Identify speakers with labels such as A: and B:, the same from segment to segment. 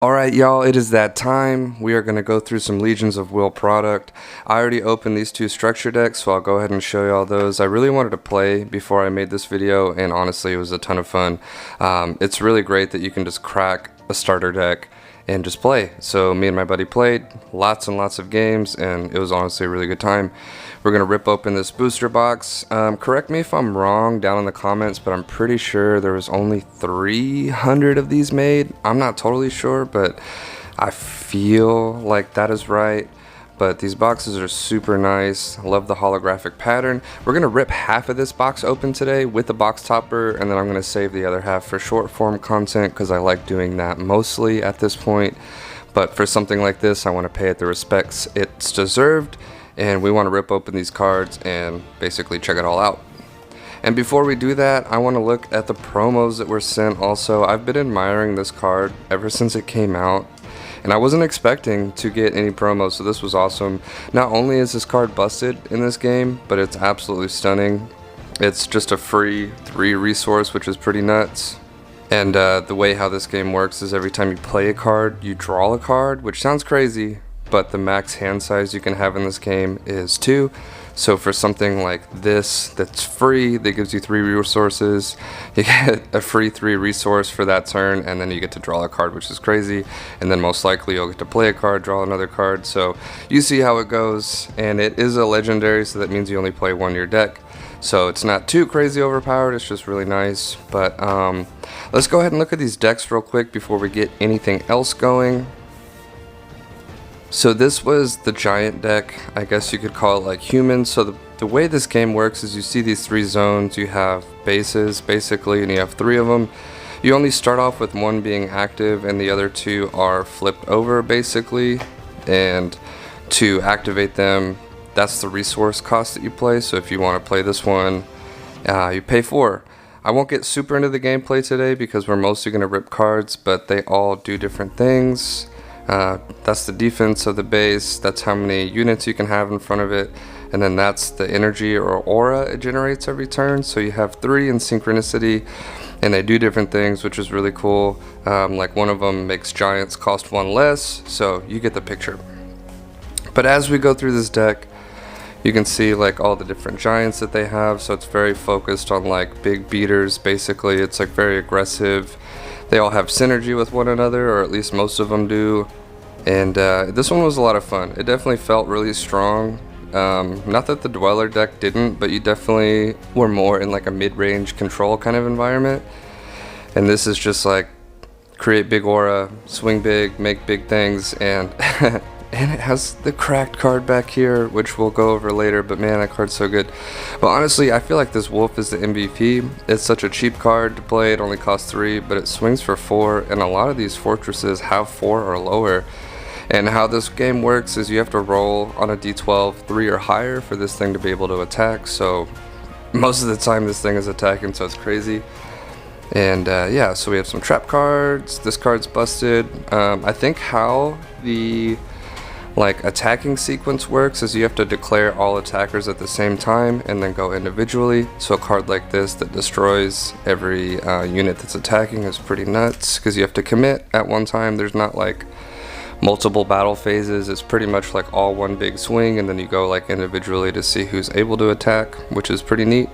A: Alright y'all, it is that time. We are going to go through some Legions of Will product. I already opened these two structure decks, so I'll go ahead and show y'all those. I really wanted to play before I made this video, and honestly it was a ton of fun. It's really great that you can just crack a starter deck and just play. So me and my buddy played lots and lots of games, and it was honestly a really good time. We're going to rip open this booster box. Correct me if I'm wrong down in the comments, but I'm pretty sure there was only 300 of these made. I'm not totally sure, but I feel like that is right. But these boxes are super nice. Love the holographic pattern. We're going to rip half of this box open today with the box topper, and then I'm going to save the other half for short form content because I like doing that mostly at this point. But for something like this, I want to pay it the respects it's deserved, and we want to rip open these cards and basically check it all out. And before we do that, I want to look at the promos that were sent also. I've been admiring this card ever since it came out, and I wasn't expecting to get any promos, so this was awesome. Not only is this card busted in this game, but it's absolutely stunning. It's just a free 3 resource, which is pretty nuts. And the way how this game works is every time you play a card, you draw a card, which sounds crazy, but the max hand size you can have in this game is 2. So for something like this that's free, that gives you 3 resources, you get a free 3 resource for that turn, and then you get to draw a card, which is crazy. And then most likely you'll get to play a card, draw another card. So you see how it goes, and it is a legendary, so that means you only play 1 your deck. So it's not too crazy overpowered, it's just really nice. But let's go ahead and look at these decks real quick before we get anything else going. So this was the giant deck, I guess you could call it like human. So the way this game works is you see these 3 zones, you have bases basically, and you have 3 of them. You only start off with 1 being active and the other 2 are flipped over basically, and to activate them, that's the resource cost that you play. So if you want to play this one, you pay 4. I won't get super into the gameplay today because we're mostly going to rip cards, but they all do different things. That's the defense of the base, that's how many units you can have in front of it, and then that's the energy or aura it generates every turn. So you have 3 in synchronicity, and they do different things, which is really cool. Like one of them makes giants cost 1 less, so you get the picture. But as we go through this deck, you can see like all the different giants that they have, so it's very focused on like big beaters basically. It's like very aggressive. They all have synergy with one another, or at least most of them do. And this one was a lot of fun. It definitely felt really strong. Not that the Dweller deck didn't, but you definitely were more in like a mid-range control kind of environment. And this is just like create big aura, swing big, make big things, and and it has the cracked card back here, which we'll go over later, but man, that card's so good. But honestly, I feel like this wolf is the MVP. It's such a cheap card to play, it only costs 3, but it swings for 4, and a lot of these fortresses have 4 or lower. And how this game works is you have to roll on a d12 3 or higher for this thing to be able to attack, so most of the time this thing is attacking, so it's crazy. And yeah, so we have some trap cards. This card's busted. I think how the attacking sequence works is you have to declare all attackers at the same time and then go individually. So a card like this that destroys every unit that's attacking is pretty nuts because you have to commit at one time. There's not like multiple battle phases. It's pretty much like all one big swing, and then you go like individually to see who's able to attack, which is pretty neat.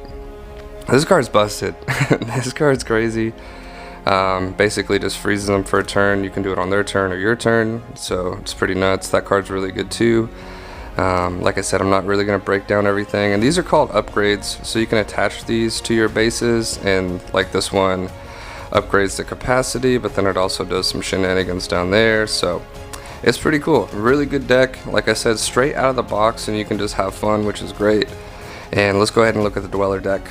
A: This card's busted. This card's crazy. Basically just freezes them for a turn. You can do it on their turn or your turn, so it's pretty nuts. That card's really good too. Like I said, I'm not really going to break down everything, and these are called upgrades, so you can attach these to your bases, and like this one upgrades the capacity, but then it also does some shenanigans down there, so it's pretty cool. Really good deck, like I said, straight out of the box, and you can just have fun, which is great. And let's go ahead and look at the Dweller deck.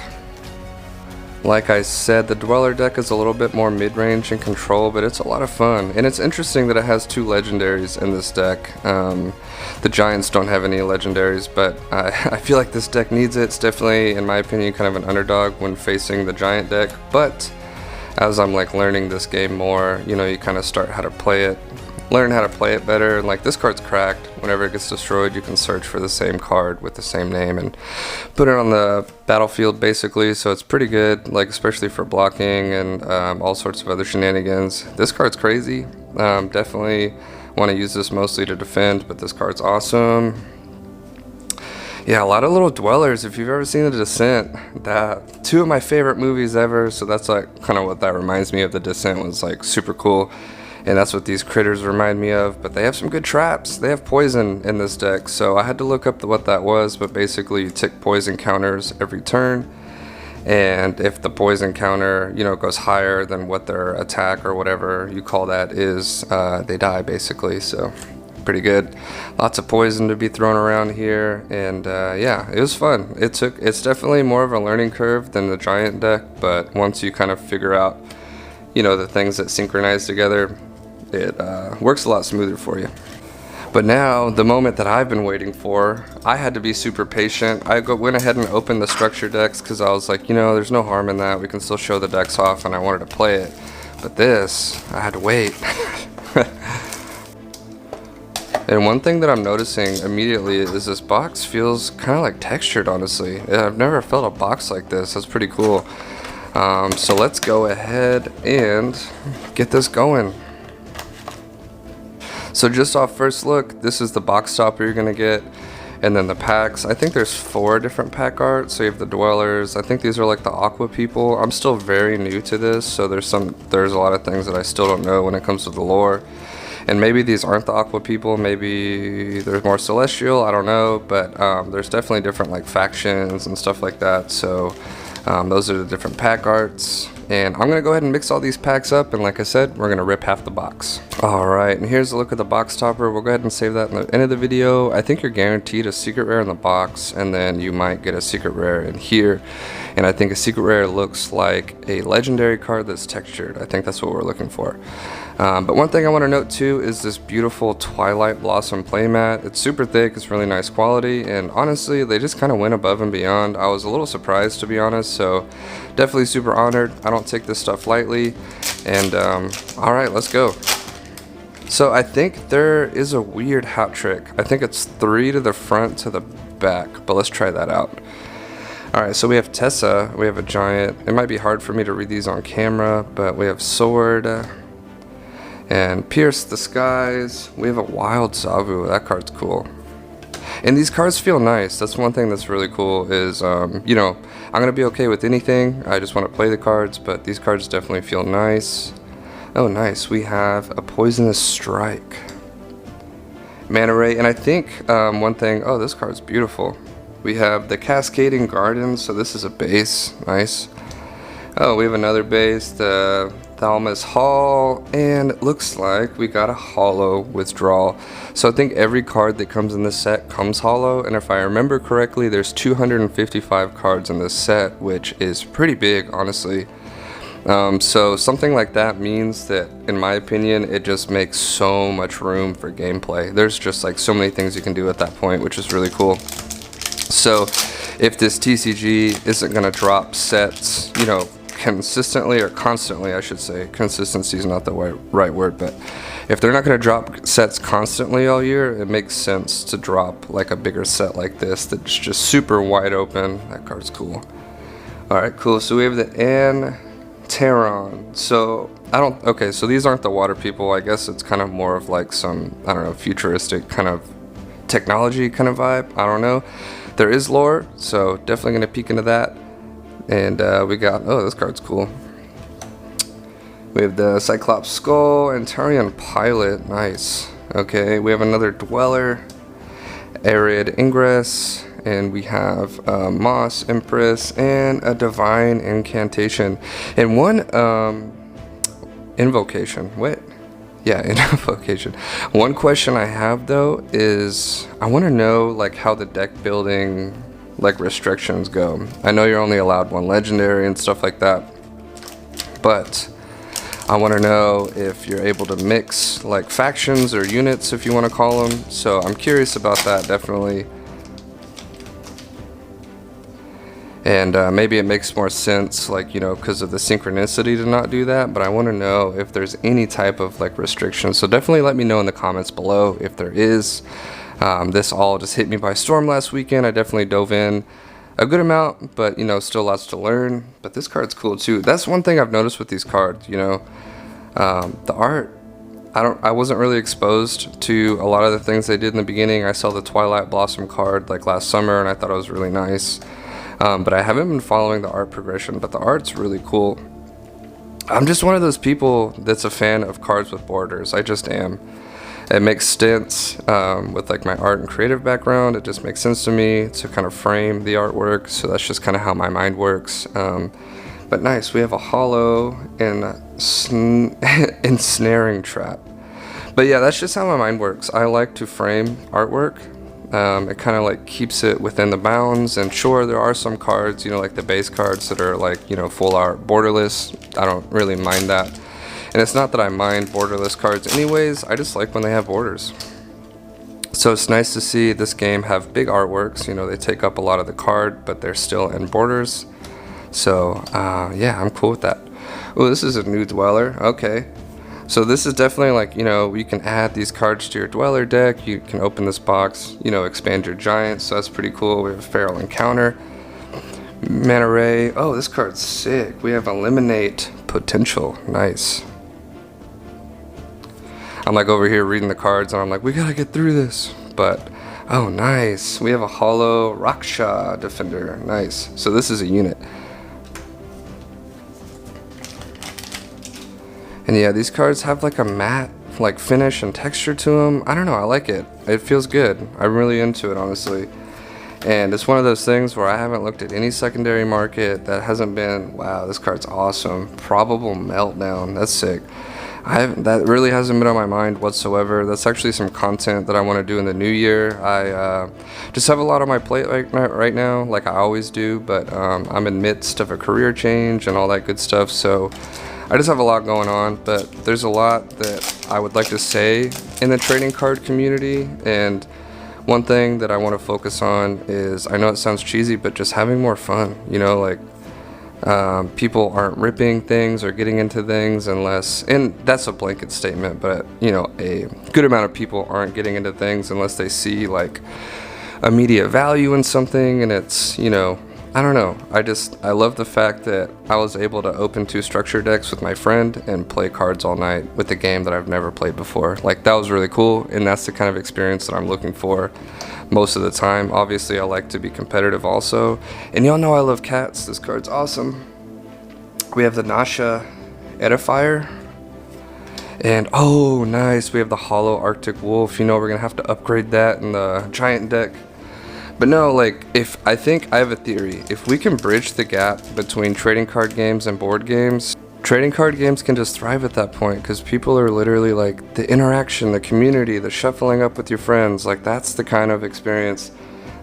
A: Like I said, the Dweller deck is a little bit more mid-range in control, but it's a lot of fun. And it's interesting that it has 2 legendaries in this deck. The Giants don't have any legendaries, but I feel like this deck needs it. It's definitely, in my opinion, kind of an underdog when facing the Giant deck. But as I'm like learning this game more, you know, you kind of start how to play it. Learn how to play it better. And like this card's cracked. Whenever it gets destroyed, you can search for the same card with the same name and put it on the battlefield basically, so it's pretty good, like especially for blocking and all sorts of other shenanigans. This card's crazy. Definitely want to use this mostly to defend, but this card's awesome. Yeah, a lot of little dwellers. If you've ever seen The Descent, that two of my favorite movies ever, so that's like kind of what that reminds me of. The Descent was like super cool, and that's what these critters remind me of. But they have some good traps. They have poison in this deck, so I had to look up what that was, but basically you tick poison counters every turn, and if the poison counter, you know, goes higher than what their attack or whatever you call that is, they die basically. So pretty good. Lots of poison to be thrown around here, and yeah, it was fun. It's definitely more of a learning curve than the giant deck, but once you kind of figure out, you know, the things that synchronize together, it works a lot smoother for you. But now, the moment that I've been waiting for, I had to be super patient. I went ahead and opened the structure decks because I was like, you know, there's no harm in that. We can still show the decks off, and I wanted to play it. But this, I had to wait. And one thing that I'm noticing immediately is this box feels kind of like textured, honestly. I've never felt a box like this. That's pretty cool. So let's go ahead and get this going. So just off first look, this is the box topper you're gonna get, and then the packs. I think there's 4 different pack art. So you have the dwellers. I think these are like the aqua people. I'm still very new to this, so there's a lot of things that I still don't know when it comes to the lore. And maybe these aren't the aqua people, maybe there's more celestial, I don't know, but there's definitely different like factions and stuff like that. So those are the different pack arts, and I'm gonna go ahead and mix all these packs up, and like I said, we're gonna rip half the box. Alright, and here's a look at the box topper. We'll go ahead and save that in the end of the video. I think you're guaranteed a secret rare in the box, and then you might get a secret rare in here. And I think a secret rare looks like a legendary card that's textured. I think that's what we're looking for. But one thing I want to note too is this beautiful Twilight Blossom playmat. It's super thick, it's really nice quality, and honestly, they just kind of went above and beyond. I was a little surprised, to be honest, so definitely super honored. I don't take this stuff lightly, and alright, let's go. So I think there is a weird hat trick. I think it's 3 to the front to the back, but let's try that out. Alright, so we have Tessa, we have a giant. It might be hard for me to read these on camera, but we have Sword and Pierce the Skies. We have a Wild Zavu, that card's cool. And these cards feel nice. That's one thing that's really cool is, you know, I'm going to be okay with anything. I just want to play the cards, but these cards definitely feel nice. Oh, nice. We have a Poisonous Strike. Mana Ray, and I think one thing, oh, this card's beautiful. We have the Cascading Garden, so this is a base, nice. Oh, we have another base, the Thalmus Hall, and it looks like we got a holo withdrawal. So I think every card that comes in this set comes holo, and if I remember correctly, there's 255 cards in this set, which is pretty big, honestly. So something like that means that, in my opinion, it just makes so much room for gameplay. There's just like so many things you can do at that point, which is really cool. So if this TCG isn't going to drop sets, you know, consistently or constantly, I should say. Consistency is not the right word, but if they're not going to drop sets constantly all year, it makes sense to drop like a bigger set like this that's just super wide open. That card's cool. Alright, cool. So we have the Antaron. So okay, so these aren't the water people. I guess it's kind of more of like some, I don't know, futuristic kind of technology kind of vibe. I don't know. There is lore, so definitely going to peek into that. And we got, oh, this card's cool. We have the Cyclops Skull and Tarian Pilot, nice. Okay, we have another Dweller, Arid Ingress, and we have Moss Empress and a Divine Incantation. And one Invocation, what? Yeah, Invocation. One question I have though is, I want to know like how the deck building like restrictions go. I know you're only allowed 1 legendary and stuff like that, but I want to know if you're able to mix like factions or units, if you want to call them. So I'm curious about that, definitely. And maybe it makes more sense, like, you know, because of the synchronicity to not do that, but I want to know if there's any type of like restriction. So definitely let me know in the comments below if there is. This all just hit me by storm last weekend. I definitely dove in a good amount, but you know, still lots to learn. But this card's cool too. That's one thing I've noticed with these cards, you know, the art I wasn't really exposed to a lot of the things they did in the beginning. I saw the Twilight Blossom card like last summer, and I thought it was really nice. But I haven't been following the art progression, but the art's really cool. I'm just one of those people that's a fan of cards with borders. I just am. It makes sense with like my art and creative background. It just makes sense to me to kind of frame the artwork. So that's just kind of how my mind works. But nice, we have a hollow and ensnaring trap. But yeah, that's just how my mind works. I like to frame artwork. It kind of like keeps it within the bounds. And sure, there are some cards, you know, like the base cards that are like, you know, full art borderless. I don't really mind that. And it's not that I mind borderless cards anyways, I just like when they have borders. So it's nice to see this game have big artworks. You know, they take up a lot of the card, but they're still in borders. So yeah, I'm cool with that. Oh, this is a new dweller. Okay. So this is definitely like, you know, you can add these cards to your dweller deck. You can open this box, you know, expand your giant. So that's pretty cool. We have a feral encounter. Mana ray. Oh, this card's sick. We have eliminate potential. Nice. I'm like over here reading the cards and I'm like, we gotta get through this. But, oh nice. We have a hollow Raksha defender. Nice. So this is a unit. And yeah, these cards have like a matte like finish and texture to them. I don't know, I like it. It feels good. I'm really into it, honestly. And it's one of those things where I haven't looked at any secondary market that hasn't been, wow, this card's awesome. Probable Meltdown. That's sick. That really hasn't been on my mind whatsoever. That's actually some content that I want to do in the new year. I just have a lot on my plate right now, like I always do, but I'm in midst of a career change and all that good stuff, so I just have a lot going on. But there's a lot that I would like to say in the trading card community, and one thing that I want to focus on is, I know it sounds cheesy, but just having more fun, you know, like people aren't ripping things or getting into things unless, and that's a blanket statement, but you know, a good amount of people aren't getting into things unless they see like immediate value in something. And it's, you know, I don't know, I love the fact that I was able to open 2 structure decks with my friend and play cards all night with a game that I've never played before. Like, that was really cool, and that's the kind of experience that I'm looking for most of the time. Obviously, I like to be competitive also. And y'all know I love cats. This card's awesome. We have the Nasha Edifier. And, oh, nice, we have the Hollow Arctic Wolf. You know, we're going to have to upgrade that in the giant deck. But no, like, I think I have a theory. If we can bridge the gap between trading card games and board games, trading card games can just thrive at that point, because people are literally like, the interaction, the community, the shuffling up with your friends, like that's the kind of experience.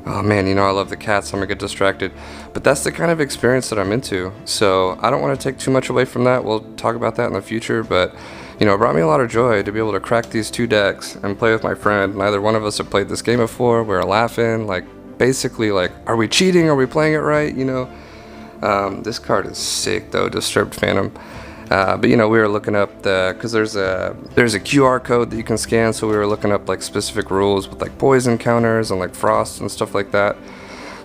A: Oh man, you know, I love the cats, I'm gonna get distracted. But that's the kind of experience that I'm into. So I don't want to take too much away from that. We'll talk about that in the future, but you know, it brought me a lot of joy to be able to crack these 2 decks and play with my friend. Neither one of us have played this game before. We were laughing, like, basically like, are we cheating? Are we playing it right? You know, this card is sick though, Disturbed Phantom. But you know, we were looking up because there's a QR code that you can scan, so we were looking up like specific rules with like poison counters and like frost and stuff like that.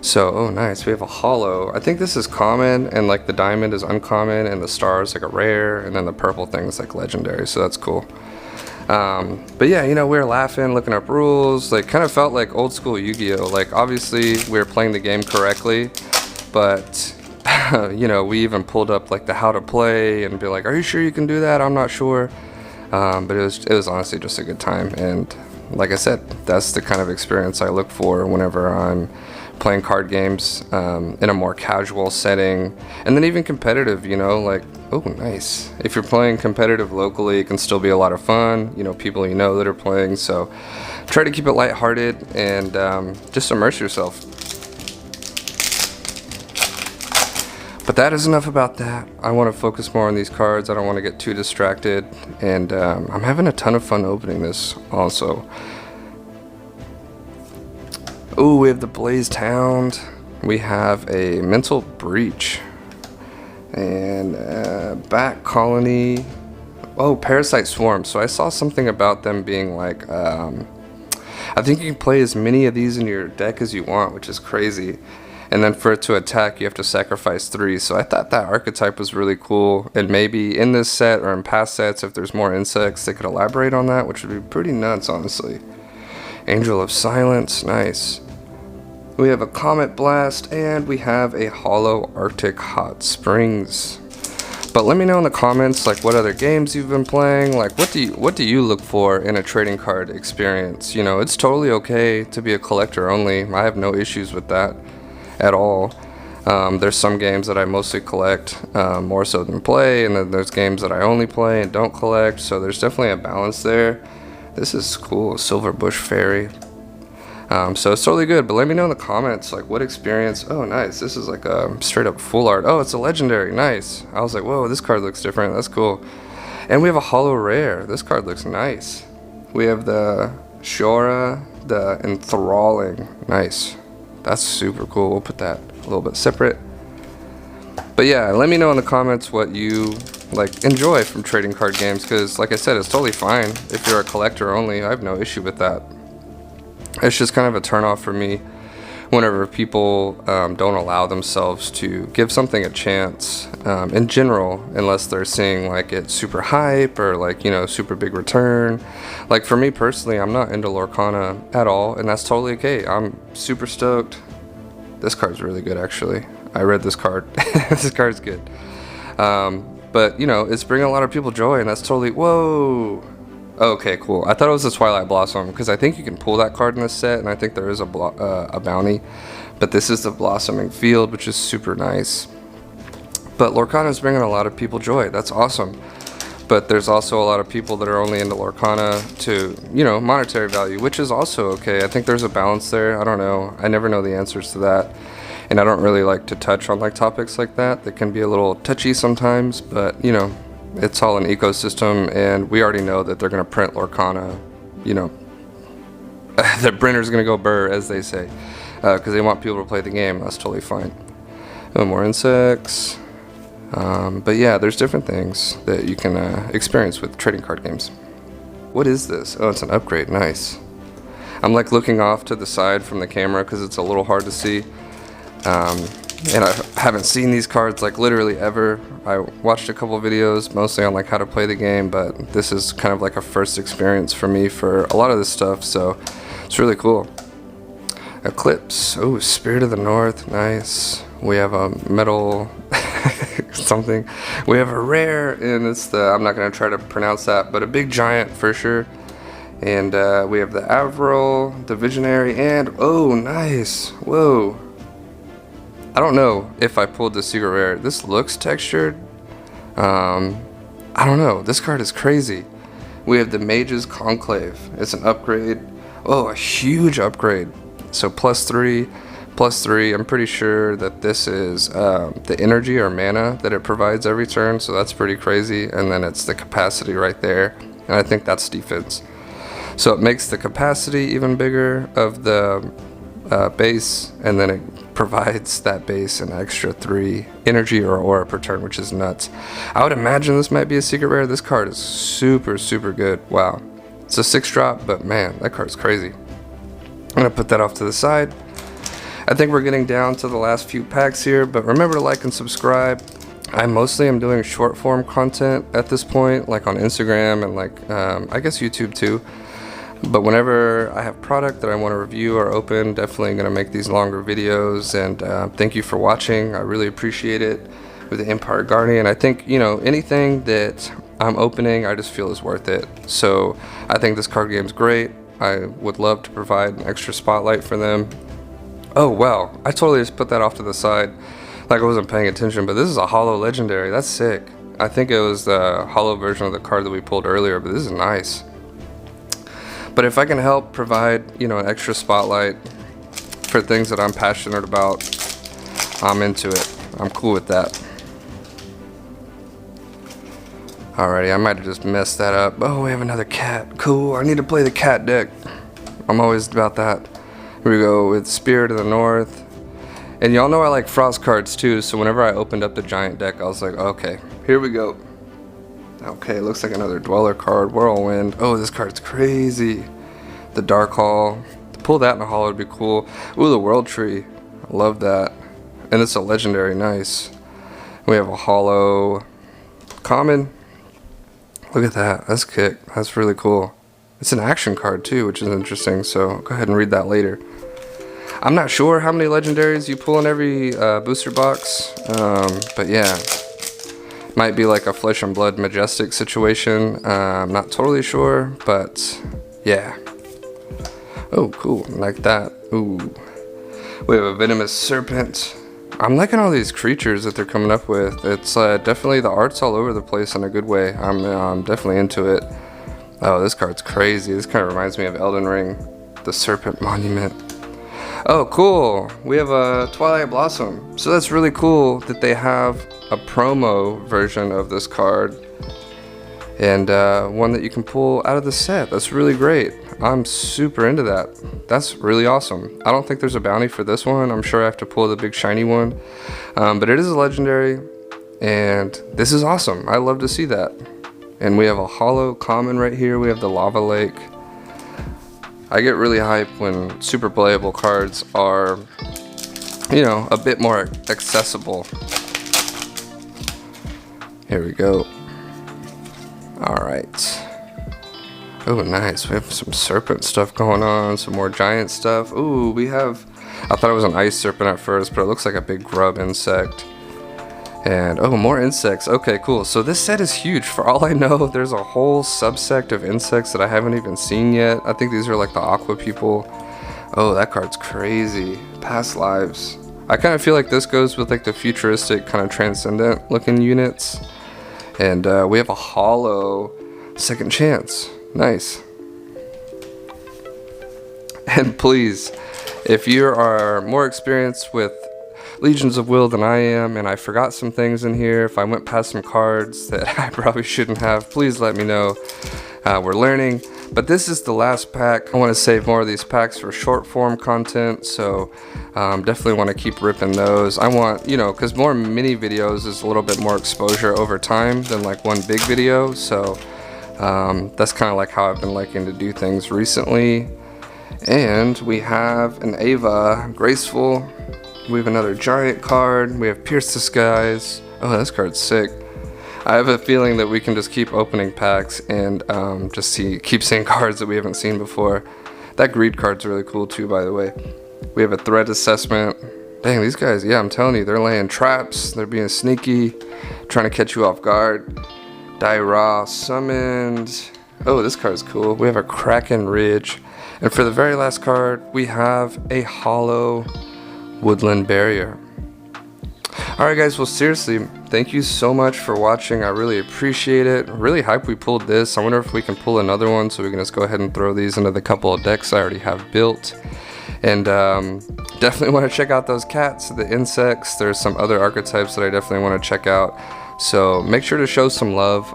A: So, oh nice, we have a hollow. I think this is common, and like the diamond is uncommon, and the star is like a rare, and then the purple thing is like legendary, so that's cool. But yeah, you know, we were laughing, looking up rules, like kind of felt like old school Yu-Gi-Oh! Like obviously we were playing the game correctly, but you know, we even pulled up like the how to play and be like, are you sure you can do that? I'm not sure. But it was honestly just a good time. And like I said, that's the kind of experience I look for whenever I'm playing card games in a more casual setting, and then even competitive, you know, like, oh nice, if you're playing competitive locally, it can still be a lot of fun, you know, people you know that are playing. So try to keep it lighthearted and just immerse yourself. But that is enough about that. I want to focus more on these cards. I don't want to get too distracted, and I'm having a ton of fun opening this also. Ooh, we have the Blazed Hound. We have a Mental Breach. And Bat Colony. Oh, Parasite Swarm. So I saw something about them being like, I think you can play as many of these in your deck as you want, which is crazy. And then for it to attack, you have to sacrifice 3. So I thought that archetype was really cool. And maybe in this set or in past sets, if there's more insects, they could elaborate on that, which would be pretty nuts, honestly. Angel of Silence, nice. We have a Comet Blast, and we have a Hollow Arctic Hot Springs. But let me know in the comments, like, what other games you've been playing. Like, what do you look for in a trading card experience? You know, it's totally okay to be a collector only. I have no issues with that at all. There's some games that I mostly collect, more so than play, and then there's games that I only play and don't collect, so there's definitely a balance there. This is cool, Silver Bush Fairy. So it's totally good, but let me know in the comments, like, what experience. Oh, nice, this is like a straight up full art. Oh, it's a legendary, nice. I was like, whoa, this card looks different, that's cool. And we have a holo rare. This card looks nice. We have the Shora, the Enthralling, nice. That's super cool. We'll put that a little bit separate. But yeah, let me know in the comments what you like enjoy from trading card games, because like I said, it's totally fine if you're a collector only. I have no issue with that. It's just kind of a turnoff for me whenever people don't allow themselves to give something a chance in general, unless they're seeing like it super hype or like, you know, super big return. Like for me personally, I'm not into Lorcana at all, and that's totally okay. I'm super stoked. This card's really good, actually. I read this card. This card's good. But you know, it's bringing a lot of people joy, and that's totally, whoa. Okay, cool. I thought it was the Twilight Blossom, because I think you can pull that card in this set, and I think there is a bounty. But this is the Blossoming Field, which is super nice. But Lorcana is bringing a lot of people joy. That's awesome. But there's also a lot of people that are only into Lorcana to, you know, monetary value, which is also okay. I think there's a balance there. I don't know. I never know the answers to that. And I don't really like to touch on like topics like that. That can be a little touchy sometimes, but you know, it's all an ecosystem, and we already know that they're going to print Lorcana, you know, the printer's going to go burr, as they say, because they want people to play the game. That's totally fine. No more insects. But yeah, there's different things that you can experience with trading card games. What is this? Oh, it's an upgrade. Nice. I'm like looking off to the side from the camera because it's a little hard to see. And I haven't seen these cards like literally ever. I watched a couple videos mostly on like how to play the game, but this is kind of like a first experience for me for a lot of this stuff, so it's really cool. Eclipse. Oh, Spirit of the North. Nice. We have a metal something. We have a rare, and it's the, I'm not going to try to pronounce that, but a big giant for sure. And we have the Avril, the Visionary, and oh, nice. Whoa. I don't know if I pulled the secret rare. This looks textured. I don't know. This card is crazy. We have the Mage's Conclave. It's an upgrade. Oh, a huge upgrade. So +3, +3. I'm pretty sure that this is the energy or mana that it provides every turn. So that's pretty crazy. And then it's the capacity right there. And I think that's defense. So it makes the capacity even bigger of the base, and then it provides that base an extra 3 energy or aura per turn, which is nuts. I would imagine this might be a secret rare. This card is super, super good. Wow. It's a 6-drop, but man, that card's crazy. I'm going to put that off to the side. I think we're getting down to the last few packs here, but remember to like and subscribe. I mostly am doing short form content at this point, like on Instagram and like, I guess YouTube too. But whenever I have product that I want to review or open, definitely going to make these longer videos. And thank you for watching. I really appreciate it. With the Empire Guardian, I think, you know, anything that I'm opening, I just feel is worth it. So I think this card game's great. I would love to provide an extra spotlight for them. Oh, wow. I totally just put that off to the side like I wasn't paying attention. But this is a holo legendary. That's sick. I think it was the holo version of the card that we pulled earlier, but this is nice. But if I can help provide, you know, an extra spotlight for things that I'm passionate about, I'm into it. I'm cool with that. Alrighty, I might have just messed that up. Oh, we have another cat. Cool, I need to play the cat deck. I'm always about that. Here we go with Spirit of the North. And y'all know I like Frost cards too, so whenever I opened up the giant deck, I was like, okay, here we go. Okay, looks like another Dweller card, Whirlwind. Oh, this card's crazy. The Dark Hall. To pull that in a holo would be cool. Ooh, the World Tree. Love that. And it's a legendary. Nice. We have a hollow common. Look at that. That's kick. That's really cool. It's an action card too, which is interesting. So go ahead and read that later. I'm not sure how many legendaries you pull in every booster box, but yeah, might be like a Flesh and Blood Majestic situation. I'm not totally sure, but yeah. Oh, cool, like that. Ooh, we have a Venomous Serpent. I'm liking all these creatures that they're coming up with. It's definitely, the art's all over the place in a good way. I'm definitely into it. Oh, this card's crazy. This kind of reminds me of Elden Ring, the Serpent Monument. Oh, cool. We have a Twilight Blossom. So that's really cool that they have a promo version of this card. And one that you can pull out of the set. That's really great. I'm super into that. That's really awesome. I don't think there's a bounty for this one. I'm sure I have to pull the big shiny one. But it is a legendary. And this is awesome. I love to see that. And we have a hollow common right here. We have the Lava Lake. I get really hyped when super playable cards are, you know, a bit more accessible. Here we go. Alright. Oh, nice. We have some serpent stuff going on, some more giant stuff. Ooh, we have, I thought it was an ice serpent at first, but it looks like a big grub insect. And, oh, more insects. Okay, cool. So this set is huge. For all I know, there's a whole subsect of insects that I haven't even seen yet. I think these are like the aqua people. Oh, that card's crazy. Past lives. I kind of feel like this goes with like the futuristic kind of transcendent looking units. And we have a hollow second chance. Nice. And please, if you are more experienced with Legions of Will than I am, and I forgot some things in here, if I went past some cards that I probably shouldn't have, please let me know. We're learning. But this is the last pack. I want to save more of these packs for short form content, so definitely want to keep ripping those. I want, you know, because more mini videos is a little bit more exposure over time than like one big video, so that's kind of like how I've been liking to do things recently. And we have an Ava Graceful. We have another giant card. We have Pierce the Skies. Oh, this card's sick. I have a feeling that we can just keep opening packs and just keep seeing cards that we haven't seen before. That greed card's really cool too, by the way. We have a Threat Assessment. Dang, these guys, yeah, I'm telling you, they're laying traps. They're being sneaky, trying to catch you off guard. Die Raw summoned. Oh, this card's cool. We have a Kraken Ridge. And for the very last card, we have a hollow Woodland Barrier. Alright guys, well seriously, thank you so much for watching. I really appreciate it. Really hype we pulled this. I wonder if we can pull another one so we can just go ahead and throw these into the couple of decks I already have built. And definitely want to check out those cats, the insects. There's some other archetypes that I definitely want to check out. So make sure to show some love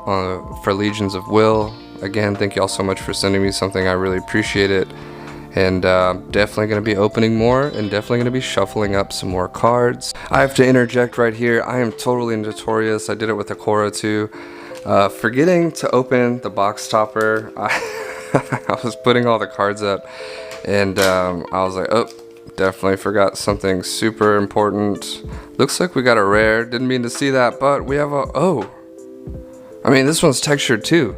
A: for Legions of Will. Again, thank you all so much for sending me something. I really appreciate it. And definitely going to be opening more and definitely going to be shuffling up some more cards. I have to interject right here. I am totally notorious. I did it with Akora too. Forgetting to open the box topper. I was putting all the cards up and I was like, oh, definitely forgot something super important. Looks like we got a rare. Didn't mean to see that, but we have a, oh. I mean, this one's textured too.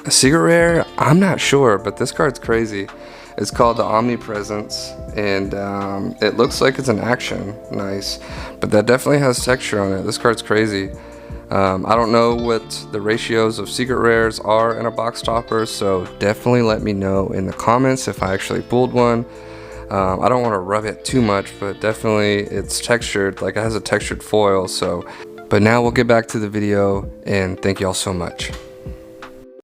A: A secret rare? I'm not sure, but this card's crazy. It's called the Omnipresence, and it looks like it's an action. Nice. But that definitely has texture on it. This card's crazy. I don't know what the ratios of secret rares are in a box topper, so definitely let me know in the comments if I actually pulled one. I don't want to rub it too much, but definitely it's textured, like it has a textured foil. So, but now we'll get back to the video, and thank you all so much.